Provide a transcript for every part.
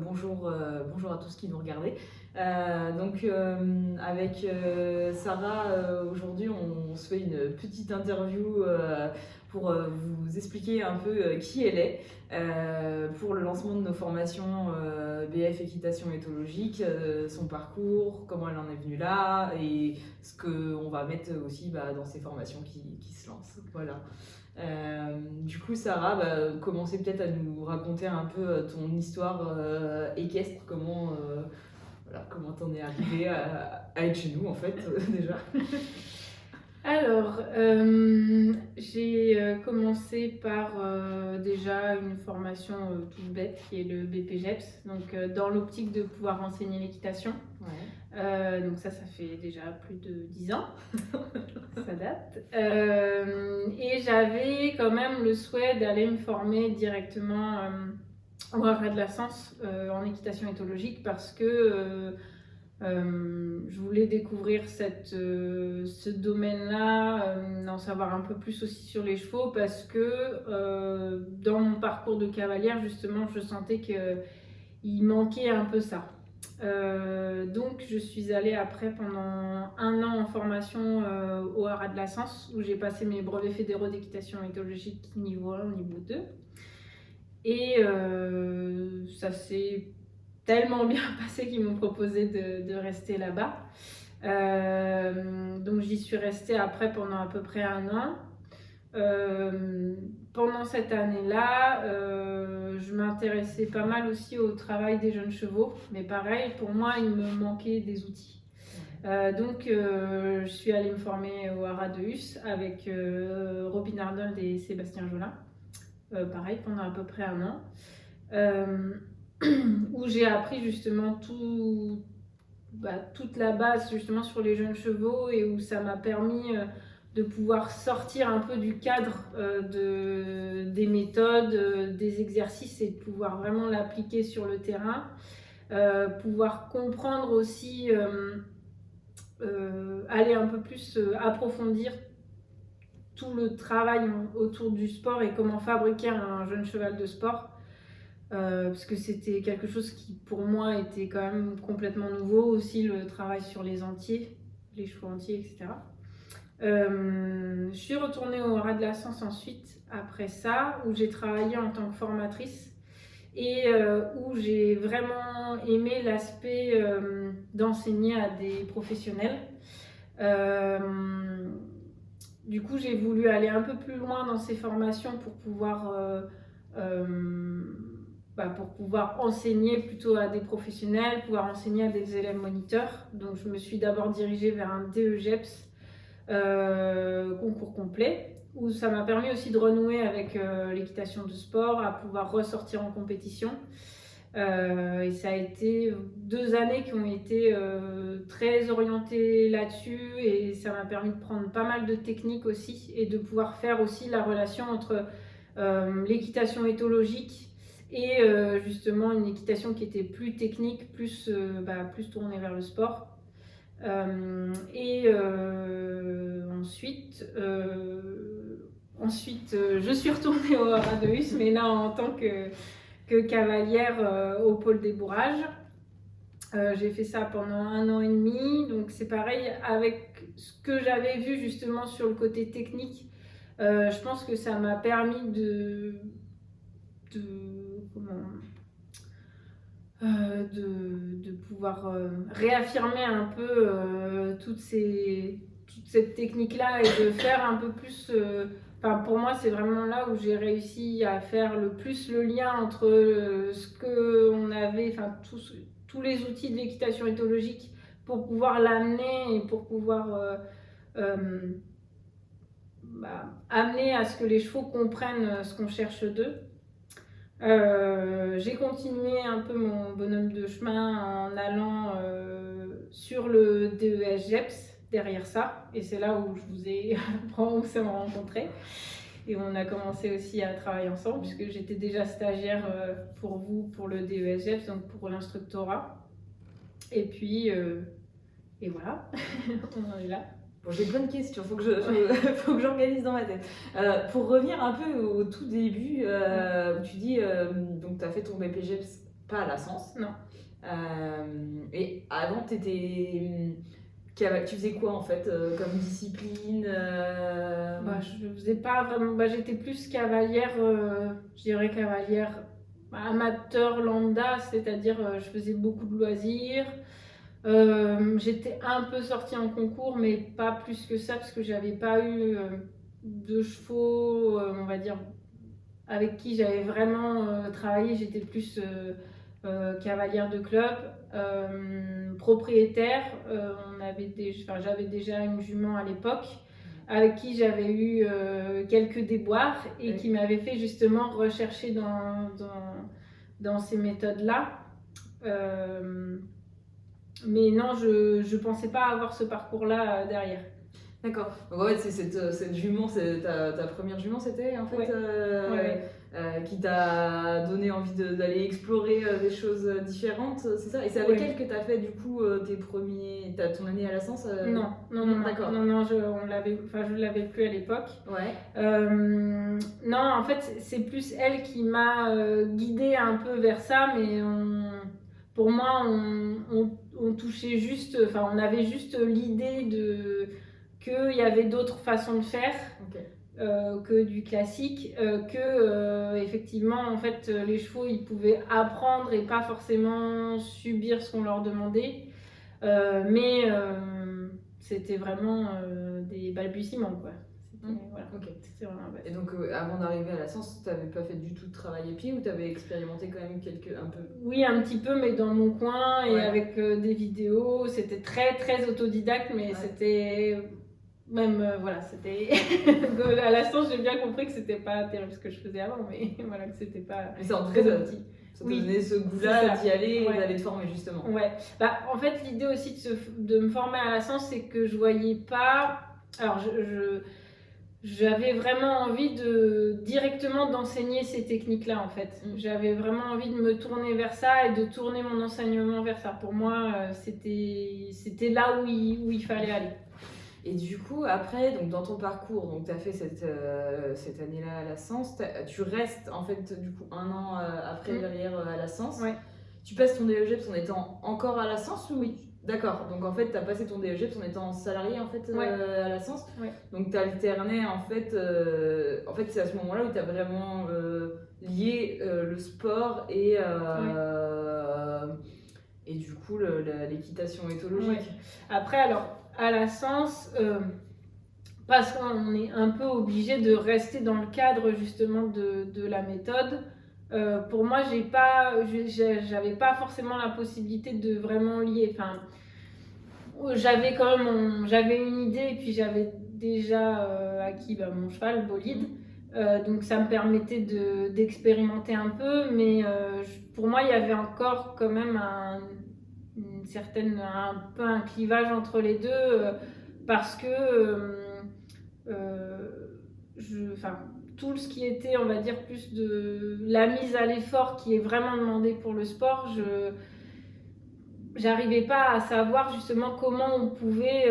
bonjour à tous qui nous regardez. Avec Sarah, aujourd'hui on se fait une petite interview pour vous expliquer un peu qui elle est pour le lancement de nos formations BF équitation éthologique, son parcours, comment elle en est venue là et ce qu'on va mettre aussi dans ces formations qui se lancent. Voilà. Du coup, Sarah, commencer peut-être à nous raconter un peu ton histoire équestre, comment t'en es arrivée à être chez nous en fait déjà. Alors, j'ai commencé par déjà une formation toute bête qui est le BPGEPS, donc dans l'optique de pouvoir enseigner l'équitation. Ouais. Donc ça fait déjà plus de 10 ans, ça date. Et j'avais quand même le souhait d'aller me former directement au Haras de la Sens en équitation éthologique parce que je voulais découvrir ce domaine-là, en savoir un peu plus aussi sur les chevaux parce que dans mon parcours de cavalière, justement, je sentais qu'il manquait un peu ça. Donc je suis allée après pendant 1 an en formation au Haras de la Sens où j'ai passé mes brevets fédéraux d'équitation éthologique niveau 1, niveau 2. Et ça s'est tellement bien passé qu'ils m'ont proposé de rester là-bas. Donc j'y suis restée après pendant à peu près 1 an. Pendant cette année-là, je m'intéressais pas mal aussi au travail des jeunes chevaux, mais pareil, pour moi, il me manquait des outils. Donc je suis allée me former au Haras de Hus avec Robin Arnold et Sébastien Jolin, pareil, pendant à peu près 1 an. Où j'ai appris justement toute la base justement sur les jeunes chevaux et où ça m'a permis de pouvoir sortir un peu du cadre des méthodes, des exercices et de pouvoir vraiment l'appliquer sur le terrain, pouvoir comprendre aussi, aller un peu plus approfondir tout le travail autour du sport et comment fabriquer un jeune cheval de sport. Parce que c'était quelque chose qui pour moi était quand même complètement nouveau, aussi le travail sur les entiers, les chevaux entiers, etc. Je suis retournée au Haras de la Sens ensuite, après ça, où j'ai travaillé en tant que formatrice et où j'ai vraiment aimé l'aspect d'enseigner à des professionnels. Du coup, j'ai voulu aller un peu plus loin dans ces formations pour pouvoir enseigner plutôt à des professionnels, pouvoir enseigner à des élèves moniteurs. Donc je me suis d'abord dirigée vers un DEGEPS concours complet, où ça m'a permis aussi de renouer avec l'équitation de sport, à pouvoir ressortir en compétition. Et ça a été 2 années qui ont été très orientées là-dessus et ça m'a permis de prendre pas mal de techniques aussi et de pouvoir faire aussi la relation entre l'équitation éthologique et justement une équitation qui était plus technique, plus tournée vers le sport. Ensuite, je suis retournée au Haras de Hus, mais là en tant que cavalière au pôle des bourrages. J'ai fait ça pendant 1 an et demi, donc c'est pareil avec ce que j'avais vu justement sur le côté technique. Je pense que ça m'a permis de pouvoir réaffirmer un peu toute cette technique-là et de faire un peu plus... pour moi, c'est vraiment là où j'ai réussi à faire le plus le lien entre ce qu'on avait, tous les outils de l'équitation éthologique pour pouvoir l'amener et pour pouvoir amener à ce que les chevaux comprennent ce qu'on cherche d'eux. J'ai continué un peu mon bonhomme de chemin en allant sur le DES GEPS derrière ça, et c'est là où je vous ai où s'est rencontrés et on a commencé aussi à travailler ensemble puisque j'étais déjà stagiaire pour vous pour le DES GEPS, donc pour l'instructorat, et puis et voilà. On en est là. Bon, j'ai plein de questions, faut que j'organise dans ma tête. Pour revenir un peu au tout début, où tu dis, donc tu as fait ton BPGEPS pas à la Sens. Non. Et avant, tu faisais quoi en fait comme discipline Je faisais pas vraiment. J'étais plus cavalière, je dirais cavalière amateur lambda, c'est-à-dire je faisais beaucoup de loisirs. J'étais un peu sortie en concours, mais pas plus que ça, parce que j'avais pas eu de chevaux, on va dire, avec qui j'avais vraiment travaillé. J'étais plus cavalière de club, propriétaire. J'avais déjà une jument à l'époque, avec qui j'avais eu quelques déboires et qui m'avait fait justement rechercher dans ces méthodes-là. Mais non, je pensais pas avoir ce parcours-là derrière. D'accord. Donc en fait, c'est cette jument, c'est ta première jument, c'était en fait qui t'a donné envie d'aller explorer des choses différentes, c'est ça? Et c'est avec elle que tu as fait du coup ton année à la Sens Non, d'accord. Non, je l'avais plus à l'époque. Ouais. Non, en fait, c'est plus elle qui m'a guidée un peu vers ça, mais pour moi, on touchait juste, on avait juste l'idée qu'il y avait d'autres façons de faire que du classique, effectivement, en fait, les chevaux, ils pouvaient apprendre et pas forcément subir ce qu'on leur demandait, mais c'était vraiment des balbutiements, quoi. Voilà. C'était vraiment Et donc, avant d'arriver à la Sens, tu n'avais pas fait du tout de travail épier ou tu avais expérimenté quand même un peu? Oui, un petit peu, mais dans mon coin et avec des vidéos. C'était très, très autodidacte, mais c'était même, c'était... à la Sens, j'ai bien compris que c'était pas terrible ce que je faisais avant, mais voilà, que c'était pas très petit. Ça te donnait ce goût-là d'y aller et d'aller te former, justement. Ouais. En fait, l'idée aussi de me former à la Sens, c'est que je voyais pas... Alors, j'avais vraiment envie directement d'enseigner ces techniques-là, en fait. J'avais vraiment envie de me tourner vers ça et de tourner mon enseignement vers ça. Pour moi, c'était là où il fallait aller. Et du coup, après, donc dans ton parcours, tu as fait cette année-là à la Sens, tu restes en fait du coup un an après derrière à la Sens. Ouais. Tu passes ton DEGEPS en étant encore à la Sens ou... Oui. D'accord, donc en fait, tu as passé ton DEGEPS en étant salarié en fait, à la Sens. Ouais. Donc tu alternais en fait, c'est à ce moment-là où tu as vraiment lié le sport et du coup l'équitation éthologique. Ouais. Après, alors, à la Sens, parce qu'on est un peu obligé de rester dans le cadre justement de la méthode, pour moi, j'avais pas forcément la possibilité de vraiment lier. J'avais quand même j'avais une idée et puis j'avais déjà acquis mon cheval, Bolide. Donc ça me permettait d'expérimenter un peu, mais pour moi, il y avait encore quand même un peu un clivage entre les deux, parce que tout ce qui était, on va dire, plus de la mise à l'effort qui est vraiment demandé pour le sport, j'arrivais pas à savoir justement comment on pouvait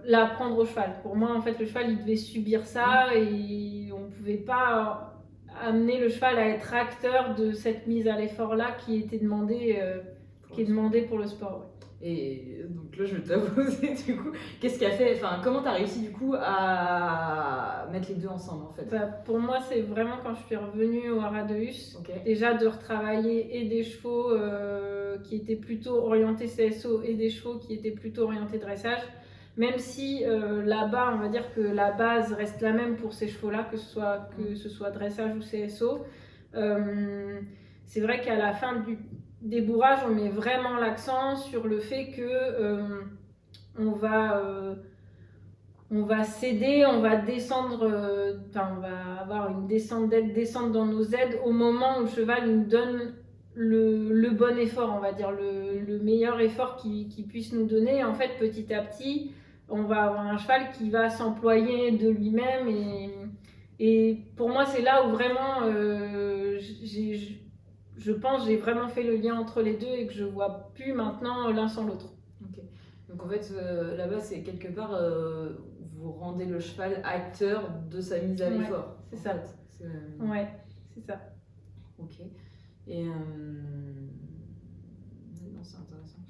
l'apprendre au cheval. Pour moi, en fait, le cheval, il devait subir ça et on pouvait pas amener le cheval à être acteur de cette mise à l'effort là qui était demandée pour le sport. Et donc là, je vais te poser du coup, qu'est-ce qui a fait, comment tu as réussi du coup à mettre les deux ensemble en fait? Pour moi, c'est vraiment quand je suis revenue au Haras de Hus, déjà de retravailler et des chevaux qui étaient plutôt orientés CSO et des chevaux qui étaient plutôt orientés dressage. Même si là-bas, on va dire que la base reste la même pour ces chevaux-là, que ce soit dressage ou CSO. C'est vrai qu'à la fin du débourrage, on met vraiment l'accent sur le fait que on va céder, on va descendre, on va avoir une descente dans nos aides au moment où le cheval nous donne le bon effort, on va dire le meilleur effort qu'il puisse nous donner. En fait, petit à petit, on va avoir un cheval qui va s'employer de lui-même et pour moi, c'est là où vraiment je pense j'ai vraiment fait le lien entre les deux et que je vois plus maintenant l'un sans l'autre. Donc en fait, là-bas, c'est quelque part, vous rendez le cheval acteur de sa mise à l'effort. C'est ça. Ouais, c'est ça. Ok. Et c'est intéressant.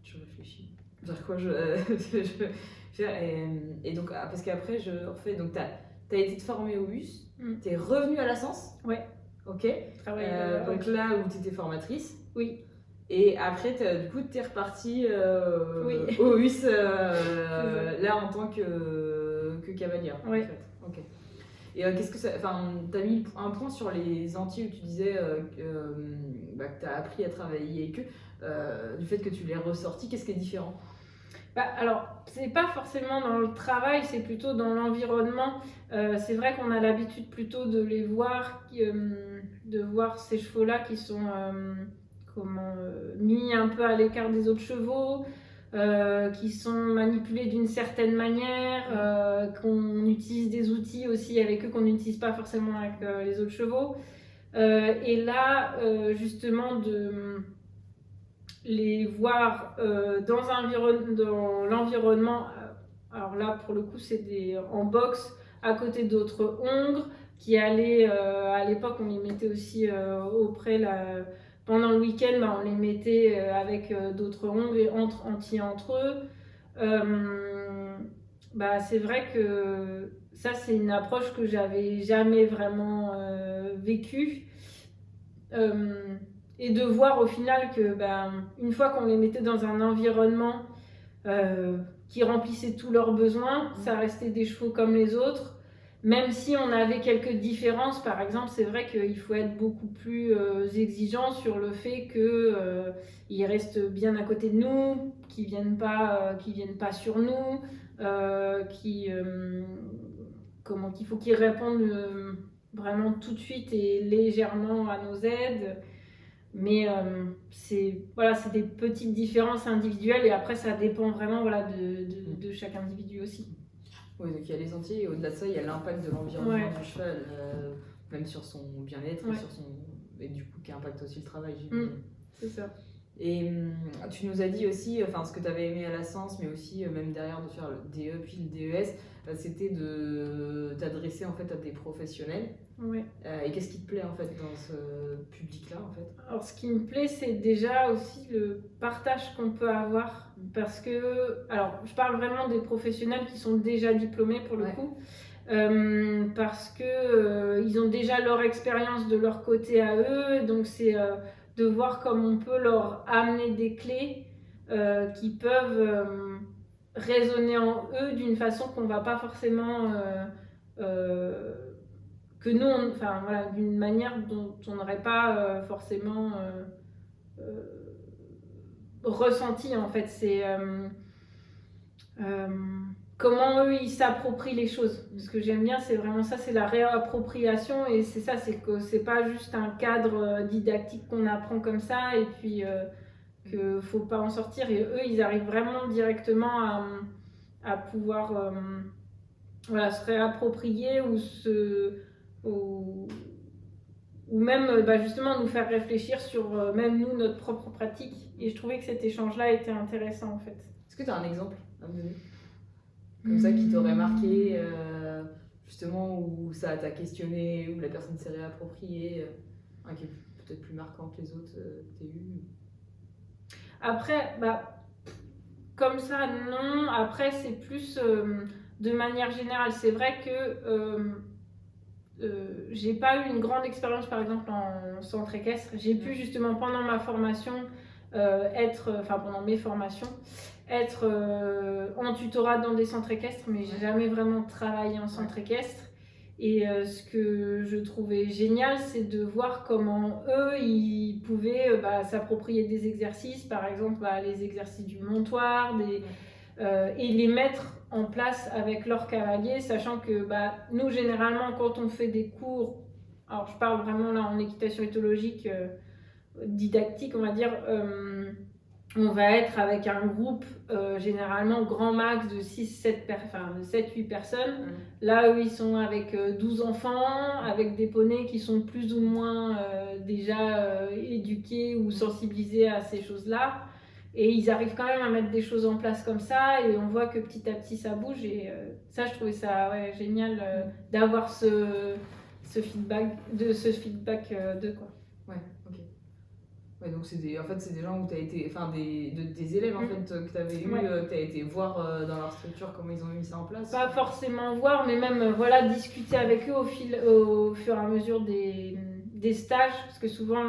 Je réfléchis. Vers quoi et donc, parce qu'après, donc tu as été te former au bus, tu es revenue à la Sens. Ouais. Ok. Donc là où tu étais formatrice. Oui. Et après, du coup, tu es repartie oui. au US, là en tant que cavalière. Oui. En fait. Ok. Et qu'est-ce que ça. Enfin, tu as mis un point sur les Antilles où tu disais que tu as appris à travailler avec eux. Du fait que tu l'aies ressorti, qu'est-ce qui est différent? Alors, c'est pas forcément dans le travail, c'est plutôt dans l'environnement. C'est vrai qu'on a l'habitude plutôt de les voir, de voir ces chevaux-là qui sont mis un peu à l'écart des autres chevaux, qui sont manipulés d'une certaine manière, qu'on utilise des outils aussi avec eux qu'on n'utilise pas forcément avec les autres chevaux. Et là, justement, de les voir dans l'environnement, alors là pour le coup c'est en boxe à côté d'autres hongres qui allaient, à l'époque on les mettait aussi pendant le week-end, on les mettait avec d'autres hongres et entre eux. C'est vrai que ça c'est une approche que j'avais jamais vraiment vécue. Et de voir au final que une fois qu'on les mettait dans un environnement qui remplissait tous leurs besoins, ça restait des chevaux comme les autres. Même si on avait quelques différences, par exemple, c'est vrai qu'il faut être beaucoup plus exigeant sur le fait qu'ils restent bien à côté de nous, qu'ils viennent pas sur nous, qu'il faut qu'ils répondent vraiment tout de suite et légèrement à nos aides. Mais c'est des petites différences individuelles et après ça dépend vraiment de chaque individu aussi. Oui, donc il y a les Antilles et au-delà de ça, il y a l'impact de l'environnement du cheval, même sur son bien-être et du coup qui impacte aussi le travail, j'imagine. C'est ça. Et tu nous as dit aussi, ce que tu avais aimé à la Sens, mais aussi même derrière de faire le DE puis le DES, c'était de t'adresser en fait à des professionnels. Ouais. Et qu'est-ce qui te plaît en fait dans ce public-là en fait? Alors ce qui me plaît, c'est déjà aussi le partage qu'on peut avoir, parce que, alors je parle vraiment des professionnels qui sont déjà diplômés pour le coup, parce que ils ont déjà leur expérience de leur côté à eux, donc c'est de voir comment on peut leur amener des clés qui peuvent résonner en eux d'une façon qu'on va pas forcément que nous, d'une manière dont on n'aurait pas forcément ressenti en fait. C'est comment eux ils s'approprient les choses. Ce que j'aime bien, c'est vraiment ça, c'est la réappropriation, et c'est ça, c'est que c'est pas juste un cadre didactique qu'on apprend comme ça et puis qu'il faut pas en sortir. Et eux, ils arrivent vraiment directement à pouvoir se réapproprier ou même justement nous faire réfléchir sur même nous, notre propre pratique. Et je trouvais que cet échange-là était intéressant en fait. Est-ce que tu as un exemple à me donner comme ça qui t'aurait marqué, justement, où ça t'a questionné, où la personne s'est réappropriée, qui est peut-être plus marquant que les autres que tu as eu? Après, comme ça, non. Après, c'est plus de manière générale. C'est vrai que j'ai pas eu une grande expérience, par exemple, en centre équestre. J'ai pu justement, pendant ma formation, pendant mes formations, être en tutorat dans des centres équestres, mais j'ai jamais vraiment travaillé en centre équestre. Et ce que je trouvais génial, c'est de voir comment eux, ils pouvaient s'approprier des exercices, par exemple les exercices du montoir, et les mettre en place avec leurs cavaliers, sachant que nous, généralement, quand on fait des cours, alors je parle vraiment là en équitation éthologique, didactique, on va dire, on va être avec un groupe généralement grand max de 7-8 personnes. Là, eux, ils sont avec 12 enfants, avec des poneys qui sont plus ou moins déjà éduqués ou sensibilisés à ces choses-là. Et ils arrivent quand même à mettre des choses en place comme ça, et on voit que petit à petit ça bouge. Et ça, je trouvais ça génial d'avoir ce feedback de quoi. Ouais, ok. Ouais, donc en fait, c'est des gens où tu as été, enfin des élèves en fait que tu avais eu, tu as été voir dans leur structure comment ils ont mis ça en place. Pas forcément voir, mais même voilà, discuter avec eux au fur et à mesure des stages, parce que souvent,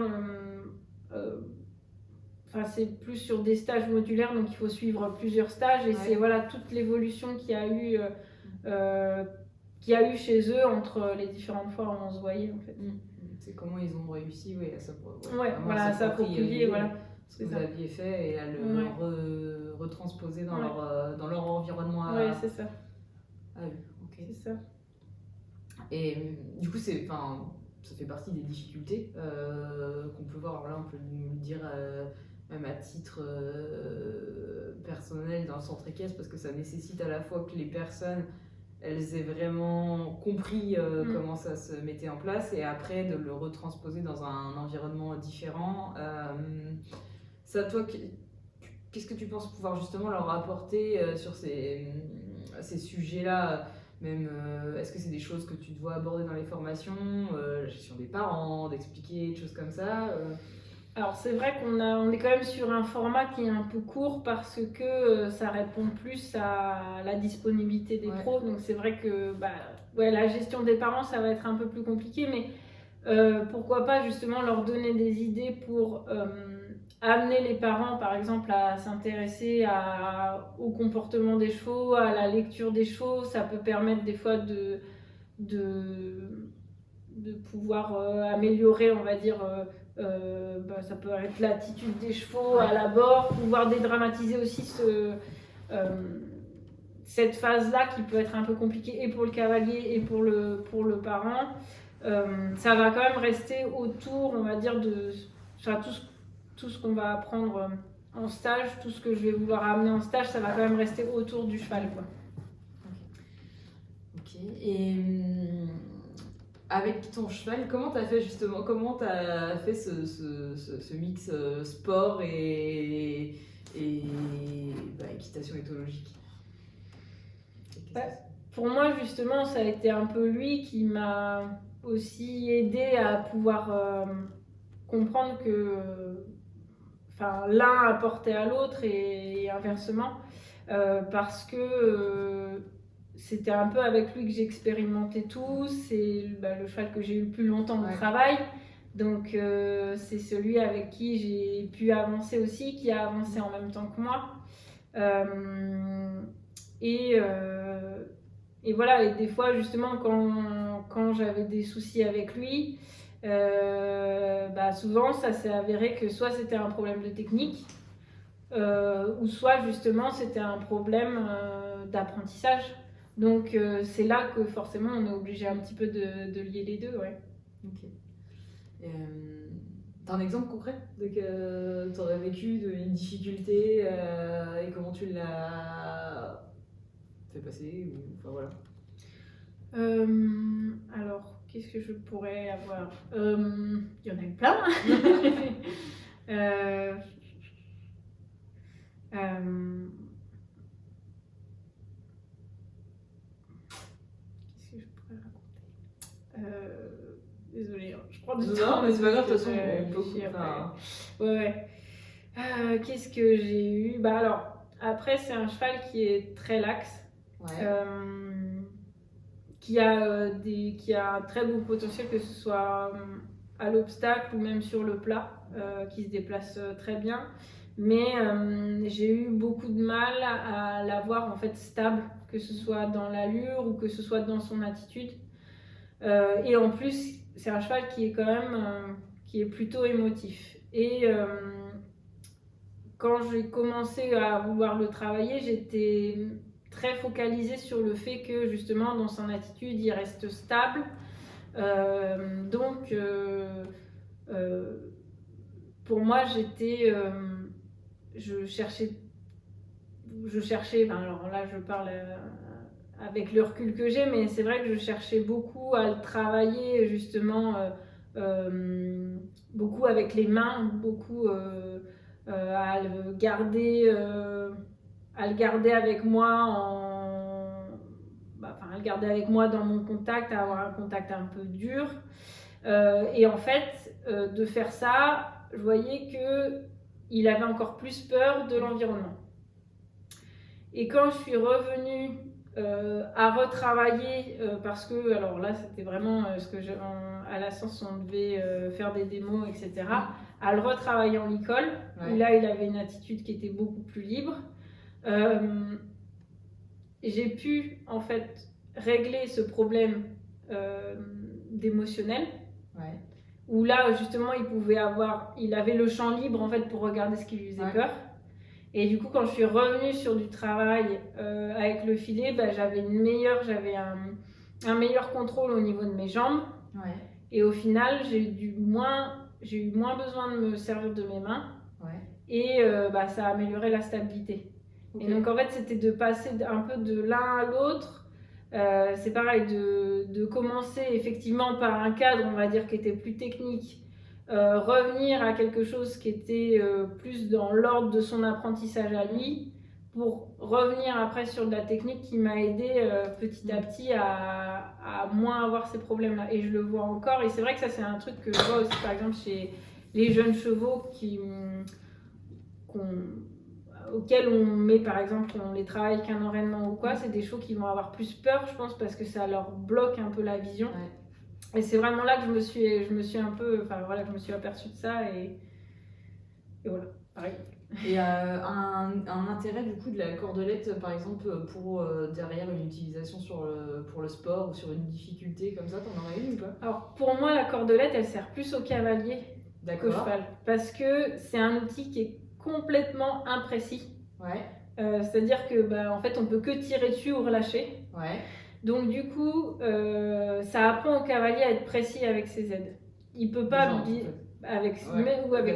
c'est plus sur des stages modulaires, donc il faut suivre plusieurs stages, et c'est voilà, toute l'évolution qu'il y a eu chez eux entre les différentes fois où on se voyait en fait. C'est comment ils ont réussi à s'approprier ce que vous aviez fait et à le retransposer dans leur environnement. C'est ça. Ah oui, ok. C'est ça. Et du coup, ça fait partie des difficultés qu'on peut voir. Alors là, on peut nous le dire même à titre personnel dans le centre équestre, parce que ça nécessite à la fois que les personnes elles aient vraiment compris comment ça se mettait en place, et après de le retransposer dans un environnement différent. Ça, toi, qu'est-ce que tu penses pouvoir justement leur apporter sur ces sujets-là, même est-ce que c'est des choses que tu dois aborder dans les formations, la gestion des parents, d'expliquer des choses comme ça Alors c'est vrai qu'on est quand même sur un format qui est un peu court parce que ça répond plus à la disponibilité des pros. Donc c'est vrai que la gestion des parents, ça va être un peu plus compliqué, mais pourquoi pas justement leur donner des idées pour amener les parents par exemple à s'intéresser au comportement des chevaux, à la lecture des chevaux. Ça peut permettre des fois de pouvoir améliorer, on va dire, ça peut être l'attitude des chevaux à l'abord, pouvoir dédramatiser aussi cette phase-là qui peut être un peu compliquée et pour le cavalier et pour le parent. Ça va quand même rester autour, on va dire, de tout ce qu'on va apprendre en stage, tout ce que je vais vouloir amener en stage, ça va quand même rester autour du cheval, quoi. Ok. Et avec ton cheval, comment tu as fait justement, ce mix sport et équitation éthologique? Pour moi, justement, ça a été un peu lui qui m'a aussi aidé à pouvoir comprendre que l'un apportait à l'autre et inversement, parce que c'était un peu avec lui que j'expérimentais tout. C'est le cheval que j'ai eu le plus longtemps au travail, donc c'est celui avec qui j'ai pu avancer aussi, qui a avancé en même temps que moi. Et voilà, et des fois justement quand j'avais des soucis avec lui, souvent ça s'est avéré que soit c'était un problème de technique, ou soit justement c'était un problème d'apprentissage. Donc c'est là que forcément on est obligé un petit peu de lier les deux. Ok. T'as un exemple concret de que tu aurais vécu d'une difficulté et comment tu l'as fait passer voilà. Alors, qu'est-ce que je pourrais avoir? Il y en a eu plein. Qu'est-ce que je pourrais raconter? Désolée, je prends du temps. Non, mais c'est pas grave, de toute façon, on peut. Qu'est-ce que j'ai eu? Alors, après, c'est un cheval qui est très laxe. Qui a un très beau potentiel, que ce soit à l'obstacle ou même sur le plat, qui se déplace très bien. Mais j'ai eu beaucoup de mal à l'avoir en fait stable, que ce soit dans l'allure ou que ce soit dans son attitude. Et en plus, c'est un cheval qui est quand même qui est plutôt émotif. Et quand j'ai commencé à vouloir le travailler, j'étais très focalisée sur le fait que justement dans son attitude il reste stable, donc pour moi je cherchais, alors là je parle avec le recul que j'ai, mais c'est vrai que je cherchais beaucoup à le travailler justement beaucoup avec les mains, beaucoup à le garder avec moi le garder avec moi dans mon contact, à avoir un contact un peu dur. Et en fait, de faire ça, je voyais qu'il avait encore plus peur de l'environnement. Et quand je suis revenue à retravailler, parce que, alors là, c'était vraiment à la Sens, on devait faire des démos, etc. À le retravailler en école, où là, il avait une attitude qui était beaucoup plus libre. J'ai pu, en fait, régler ce problème d'émotionnel. Où là, justement, il avait le champ libre, en fait, pour regarder ce qui lui faisait peur. Et du coup, quand je suis revenue sur du travail avec le filet, j'avais un meilleur contrôle au niveau de mes jambes. Et au final, j'ai eu moins besoin de me servir de mes mains. Et ça a amélioré la stabilité. Et donc, en fait, c'était de passer un peu de l'un à l'autre. C'est pareil, de commencer effectivement par un cadre, on va dire, qui était plus technique. Revenir à quelque chose qui était plus dans l'ordre de son apprentissage à lui, pour revenir après sur de la technique qui m'a aidé petit à petit à moins avoir ces problèmes-là. Et je le vois encore, et c'est vrai que ça, c'est un truc que je vois aussi, par exemple, chez les jeunes chevaux auxquels on met, par exemple, on les travaille qu'un enraînement ou quoi, c'est des chevaux qui vont avoir plus peur, je pense, parce que ça leur bloque un peu la vision. Et c'est vraiment là que je me suis un peu, je me suis aperçue de ça, et voilà, pareil. Et un intérêt du coup de la cordelette, par exemple, pour derrière une utilisation pour le sport ou sur une difficulté comme ça, t'en aurais une ou pas? Alors pour moi, la cordelette, elle sert plus au cavalier qu'au cheval, parce que c'est un outil qui est complètement imprécis. C'est-à-dire que en fait, on peut que tirer dessus ou relâcher. Donc du coup, ça apprend au cavalier à être précis avec ses aides. Il peut pas avec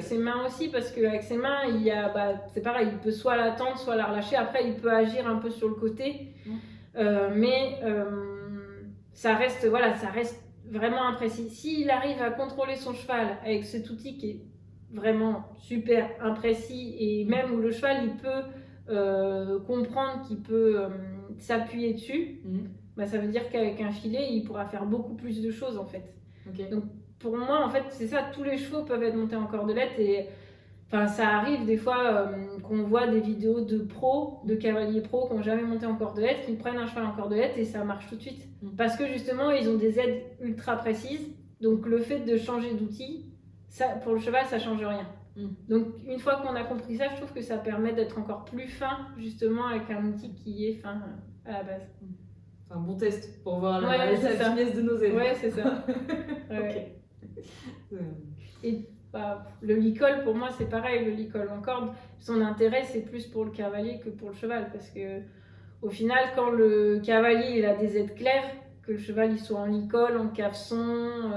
ses mains aussi, parce qu'avec ses mains, c'est pareil, il peut soit la tendre, soit la relâcher. Après, il peut agir un peu sur le côté, mais ça reste vraiment imprécis. S'il arrive à contrôler son cheval avec cet outil qui est vraiment super imprécis, et même où le cheval il peut comprendre qu'il peut s'appuyer dessus, ça veut dire qu'avec un filet, il pourra faire beaucoup plus de choses en fait. Donc pour moi, en fait, c'est ça, tous les chevaux peuvent être montés en cordelette, et ça arrive des fois qu'on voit des vidéos de cavaliers pros qui n'ont jamais monté en cordelette, qui prennent un cheval en cordelette et ça marche tout de suite. Parce que justement, ils ont des aides ultra précises, donc le fait de changer d'outil, pour le cheval, ça change rien. Donc une fois qu'on a compris ça, je trouve que ça permet d'être encore plus fin, justement, avec un outil qui est fin à la base. C'est un bon test pour voir la finesse de nos aides. Ouais, c'est ça. Et le licol, pour moi, c'est pareil. Le licol en corde, son intérêt, c'est plus pour le cavalier que pour le cheval. Parce que au final, quand le cavalier il a des aides claires, que le cheval il soit en licol, en cavesson,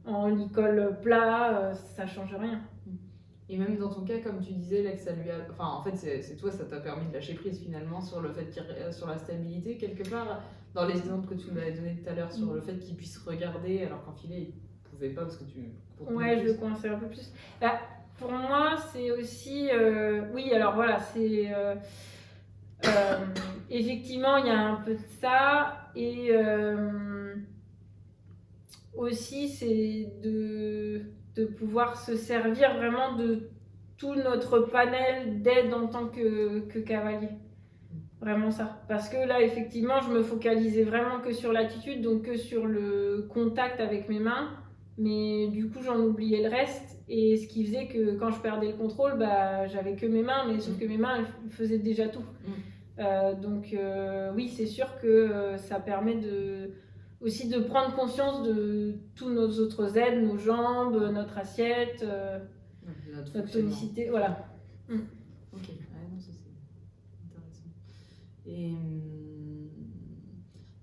en licol plat, ça change rien. Et même dans ton cas, comme tu disais, là, que ça lui a... en fait, c'est toi, ça t'a permis de lâcher prise finalement sur le fait sur la stabilité, quelque part, dans les exemples que tu m'avais donné tout à l'heure, sur le fait qu'il puisse regarder, alors qu'en filet, il pouvait pas parce que tu... Ouais, je le coinçais un peu plus. Pour moi, c'est aussi... oui, alors voilà, c'est... effectivement, il y a un peu de ça, et aussi, c'est de pouvoir se servir vraiment de tout notre panel d'aide en tant que cavalier. Vraiment ça. Parce que là, effectivement, je me focalisais vraiment que sur l'attitude, donc que sur le contact avec mes mains. Mais du coup, j'en oubliais le reste. Et ce qui faisait que quand je perdais le contrôle, j'avais que mes mains, mais sauf que mes mains, elles faisaient déjà tout. Donc oui, c'est sûr que ça permet aussi de prendre conscience de tous nos autres aides, nos jambes, notre assiette, notre tonicité, voilà. Ok, non, ça c'est intéressant. Et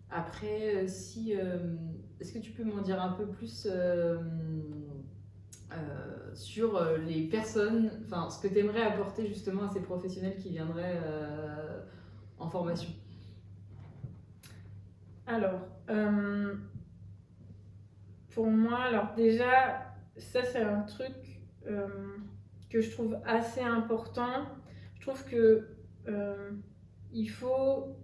après, est-ce que tu peux m'en dire un peu plus sur les personnes, ce que tu aimerais apporter justement à ces professionnels qui viendraient en formation? Alors, pour moi, alors ça c'est un truc que je trouve assez important. Je trouve que il faut,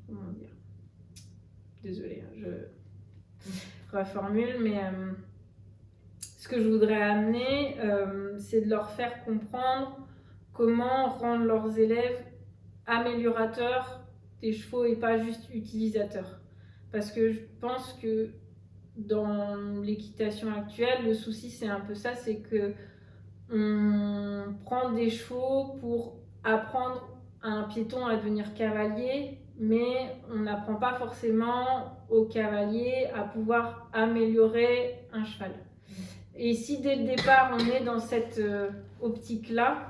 comment dire? Désolée, hein, je reformule, mais ce que je voudrais amener, c'est de leur faire comprendre comment rendre leurs élèves améliorateurs des chevaux et pas juste utilisateurs. Parce que je pense que dans l'équitation actuelle, le souci c'est un peu ça, c'est que on prend des chevaux pour apprendre à un piéton à devenir cavalier, mais on n'apprend pas forcément au cavalier à pouvoir améliorer un cheval. Et si dès le départ on est dans cette optique-là,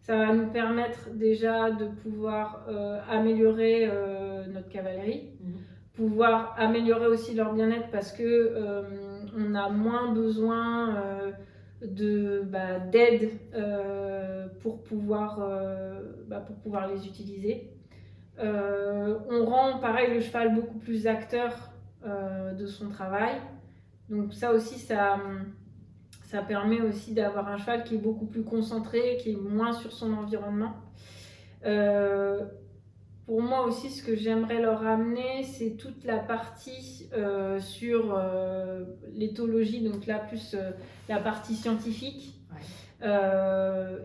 ça va nous permettre déjà de pouvoir améliorer notre cavalerie, pouvoir améliorer aussi leur bien-être parce que on a moins besoin d'aide pour pouvoir les utiliser. On rend pareil le cheval beaucoup plus acteur de son travail. Donc ça aussi, ça permet aussi d'avoir un cheval qui est beaucoup plus concentré, qui est moins sur son environnement. Pour moi aussi, ce que j'aimerais leur amener, c'est toute la partie sur l'éthologie, donc là plus la partie scientifique.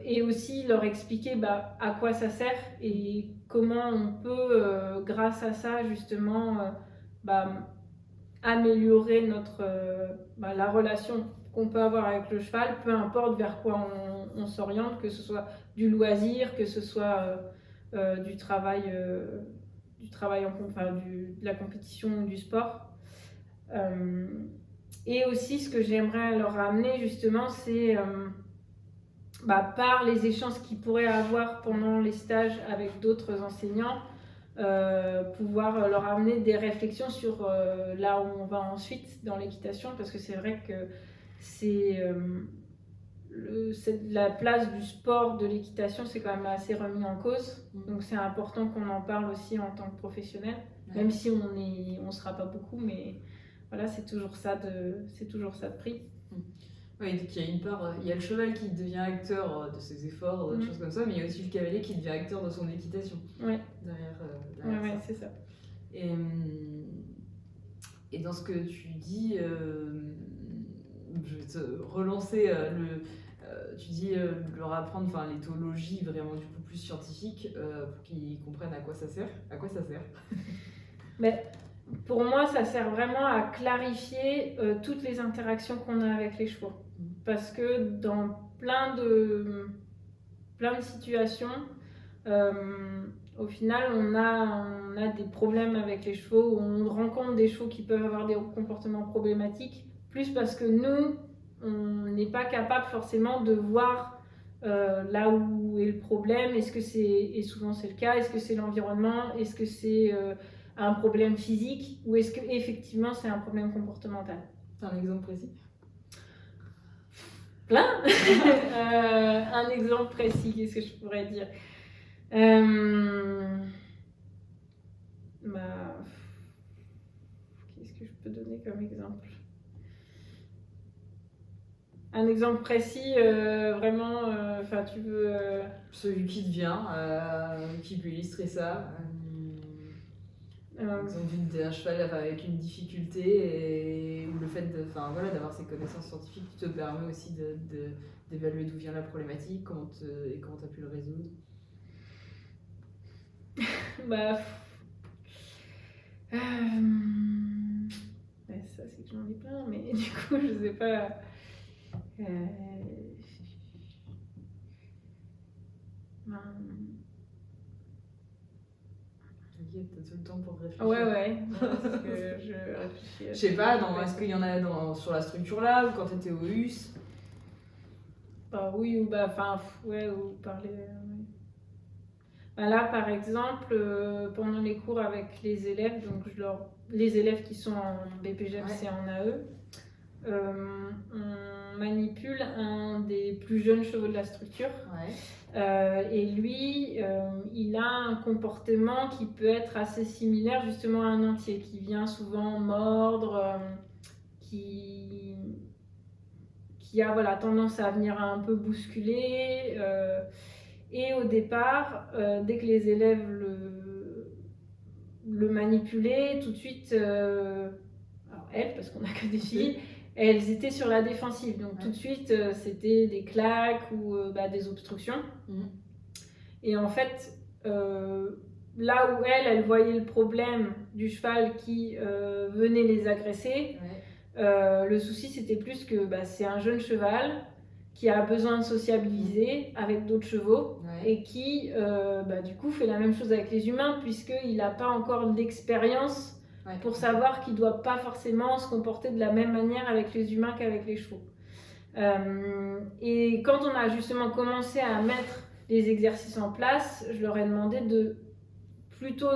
Et aussi leur expliquer à quoi ça sert et comment on peut, grâce à ça, justement, améliorer la relation qu'on peut avoir avec le cheval, peu importe vers quoi on s'oriente, que ce soit du loisir, que ce soit du travail de la compétition ou du sport. Et aussi, ce que j'aimerais leur amener, justement, c'est par les échanges qu'ils pourraient avoir pendant les stages avec d'autres enseignants, pouvoir leur amener des réflexions sur là où on va ensuite dans l'équitation, parce que c'est vrai que c'est la place du sport, de l'équitation, c'est quand même assez remis en cause. Donc c'est important qu'on en parle aussi en tant que professionnel, même si on sera pas beaucoup, mais voilà, c'est toujours ça de pris. Oui, donc il y a une part, il y a le cheval qui devient acteur de ses efforts, des choses comme ça, mais il y a aussi le cavalier qui devient acteur de son équitation. Ouais. Derrière ouais, c'est ça. Et dans ce que tu dis, je vais te relancer tu dis leur apprendre l'éthologie vraiment du coup plus scientifique pour qu'ils comprennent à quoi ça sert. À quoi ça sert? Mais pour moi, ça sert vraiment à clarifier toutes les interactions qu'on a avec les chevaux. Parce que dans plein de situations, au final, on a des problèmes avec les chevaux, on rencontre des chevaux qui peuvent avoir des comportements problématiques, plus parce que nous, on n'est pas capable forcément de voir là où est le problème. Est-ce que et souvent c'est le cas, est-ce que c'est l'environnement, est-ce que c'est un problème physique ou est-ce qu'effectivement c'est un problème comportemental? T'as un exemple précis? Plein. Un exemple précis, qu'est-ce que je pourrais dire? Qu'est-ce que je peux donner comme exemple? Un exemple précis, vraiment, tu veux... Celui qui te vient, qui peut illustrer ça. Exemple d'un cheval avec une difficulté et le fait d'avoir ces connaissances scientifiques te permet aussi d'évaluer d'où vient la problématique, comment tu as pu le résoudre. Ça c'est que j'en ai plein, mais du coup je sais pas. T'as tout le temps pour réfléchir. Ouais. Parce que je réfléchis. Je sais pas, est-ce qu'il y en a sur la structure là ou quand t'étais au US? Oui, ou ou parler. Là, par exemple, pendant les cours avec les élèves, donc les élèves qui sont en BPGEPS et en AE, on manipule un des plus jeunes chevaux de la structure. Et lui, il a un comportement qui peut être assez similaire justement à un entier, qui vient souvent mordre, qui a tendance à venir un peu bousculer. Et au départ, dès que les élèves le manipuler, tout de suite, alors elles, parce qu'on n'a que des filles, elles étaient sur la défensive. Donc tout de suite, c'était des claques ou des obstructions. Et en fait, là où elle voyait le problème du cheval qui venait les agresser, le souci c'était plus que c'est un jeune cheval qui a besoin de sociabiliser avec d'autres chevaux et qui du coup fait la même chose avec les humains puisqu'il n'a pas encore d'expérience pour savoir qu'il ne doit pas forcément se comporter de la même manière avec les humains qu'avec les chevaux. Et quand on a justement commencé à mettre les exercices en place, je leur ai demandé plutôt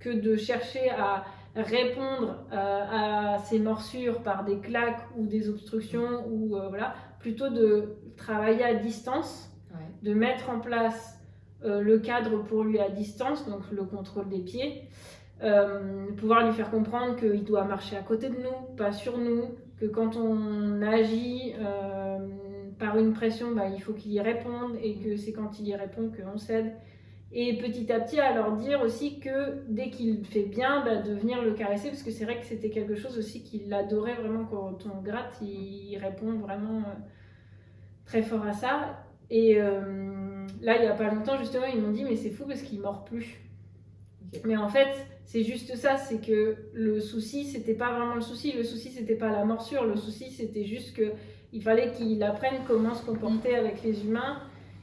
que de chercher à répondre à ces morsures par des claques ou des obstructions ou plutôt de travailler à distance, de mettre en place le cadre pour lui à distance, donc le contrôle des pieds, pouvoir lui faire comprendre qu'il doit marcher à côté de nous, pas sur nous, que quand on agit par une pression, il faut qu'il y réponde et que c'est quand il y répond qu'on cède. Et petit à petit à leur dire aussi que dès qu'il fait bien, de venir le caresser, parce que c'est vrai que c'était quelque chose aussi qu'il adorait vraiment quand on gratte, il répond vraiment très fort à ça. Et là, il n'y a pas longtemps, justement, ils m'ont dit mais c'est fou parce qu'il ne mord plus. Mais en fait, c'est juste ça, c'est que le souci, c'était pas vraiment le souci c'était pas la morsure, le souci c'était juste qu'il fallait qu'il apprenne comment se comporter avec les humains.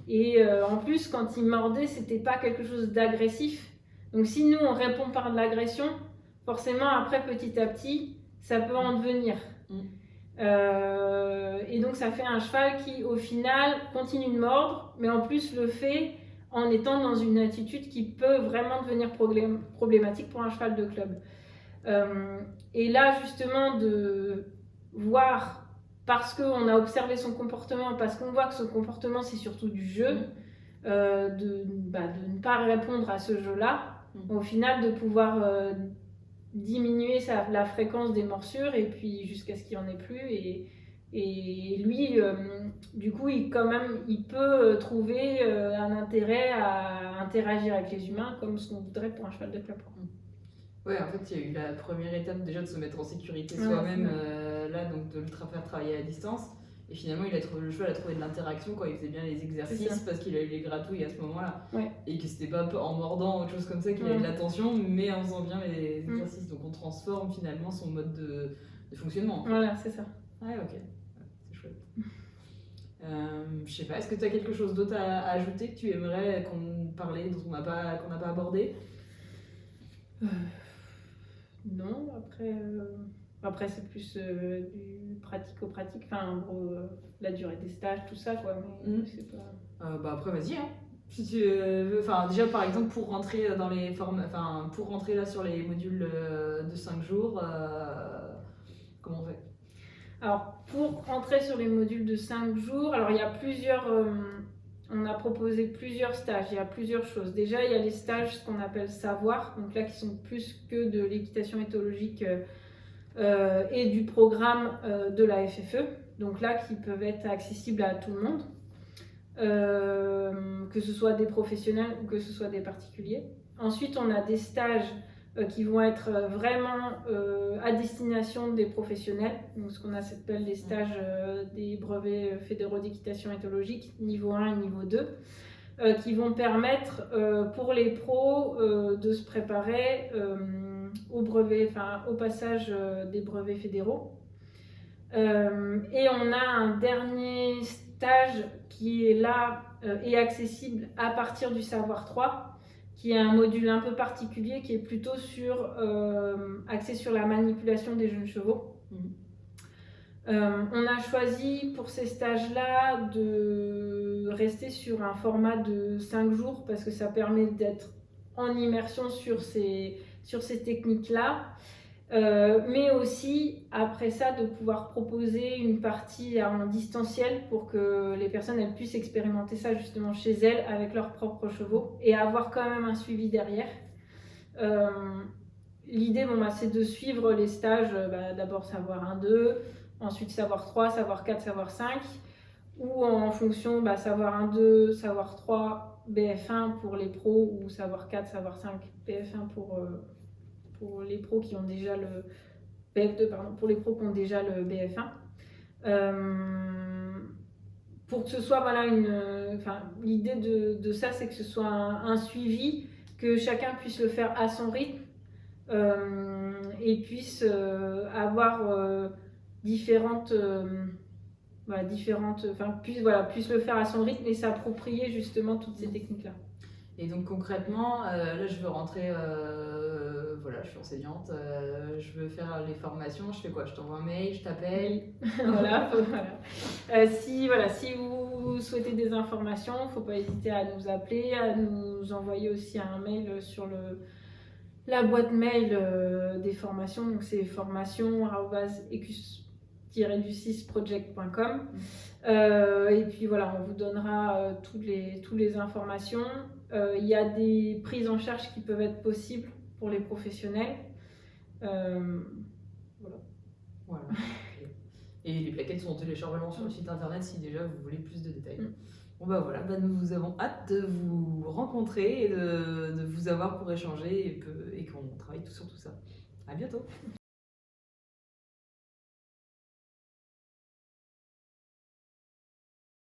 Et en plus, quand il mordait, c'était pas quelque chose d'agressif. Donc si nous, on répond par de l'agression, forcément, après, petit à petit, ça peut en devenir. Et donc, ça fait un cheval qui, au final, continue de mordre, mais en plus le fait en étant dans une attitude qui peut vraiment devenir problématique pour un cheval de club. Et là, justement, de voir... parce qu'on a observé son comportement, parce qu'on voit que son comportement c'est surtout du jeu, de ne pas répondre à ce jeu-là, au final de pouvoir diminuer la fréquence des morsures et puis jusqu'à ce qu'il n'y en ait plus. Et lui, du coup, il peut trouver un intérêt à interagir avec les humains comme ce qu'on voudrait pour un cheval de club. Ouais, en fait, il y a eu la première étape déjà de se mettre en sécurité soi-même, là, donc de le faire travailler à distance. Et finalement, le cheval a trouvé de l'interaction quand il faisait bien les exercices parce qu'il a eu les gratouilles à ce moment-là. Et que c'était pas en mordant ou autre chose comme ça qu'il avait de l'attention, mais en faisant bien les exercices. Donc on transforme finalement son mode de fonctionnement. Voilà, c'est ça. Ouais, ok. C'est chouette. Je sais pas, est-ce que tu as quelque chose d'autre à ajouter que tu aimerais qu'on parlait, dont qu'on n'a pas abordé? Non, après c'est plus du pratico-pratique, enfin en gros la durée des stages, tout ça quoi, mais c'est pas... après vas-y, hein. Si tu veux, déjà par exemple pour rentrer dans les pour rentrer là sur les modules de 5 jours, comment on fait? Alors pour rentrer sur les modules de 5 jours, alors il y a plusieurs... on a proposé plusieurs stages, il y a plusieurs choses. Déjà, il y a les stages, ce qu'on appelle savoir, donc là qui sont plus que de l'équitation éthologique et du programme de la FFE, donc là qui peuvent être accessibles à tout le monde, que ce soit des professionnels ou que ce soit des particuliers. Ensuite, on a des stages qui vont être vraiment à destination des professionnels, donc ce qu'on appelle les stages des brevets fédéraux d'équitation éthologique, niveau 1 et niveau 2, qui vont permettre pour les pros de se préparer au passage des brevets fédéraux. Et on a un dernier stage qui est là et accessible à partir du savoir 3, qui est un module un peu particulier, qui est plutôt axé sur la manipulation des jeunes chevaux. On a choisi pour ces stages-là de rester sur un format de 5 jours parce que ça permet d'être en immersion sur ces techniques-là. Mais aussi, après ça, de pouvoir proposer une partie en distanciel pour que les personnes elles puissent expérimenter ça justement chez elles avec leurs propres chevaux et avoir quand même un suivi derrière. L'idée, c'est de suivre les stages, d'abord savoir 1-2, ensuite savoir 3, savoir 4, savoir 5, ou en fonction savoir 1-2, savoir 3, BF1 pour les pros, ou savoir 4, savoir 5, BF1 pour les pros qui ont déjà le BF2, pardon, pour les pros qui ont déjà le BF1. Pour que ce soit l'idée de ça, c'est que ce soit un suivi, que chacun puisse le faire à son rythme et puisse avoir puisse le faire à son rythme et s'approprier justement toutes ces techniques-là. Et donc concrètement, là je veux rentrer, je suis enseignante, je veux faire les formations, je fais quoi? Je t'envoie un mail, je t'appelle. Voilà. Si vous souhaitez des informations, il ne faut pas hésiter à nous appeler, à nous envoyer aussi un mail sur la boîte mail des formations. Donc c'est formation@ecus-du6project.com. Et puis voilà, on vous donnera toutes les informations. Il y a des prises en charge qui peuvent être possibles pour les professionnels. Voilà. Et les plaquettes sont en téléchargement sur le site internet si déjà vous voulez plus de détails. Bon bah voilà, nous avons hâte de vous rencontrer et de vous avoir pour échanger et qu'on travaille sur tout ça. À bientôt.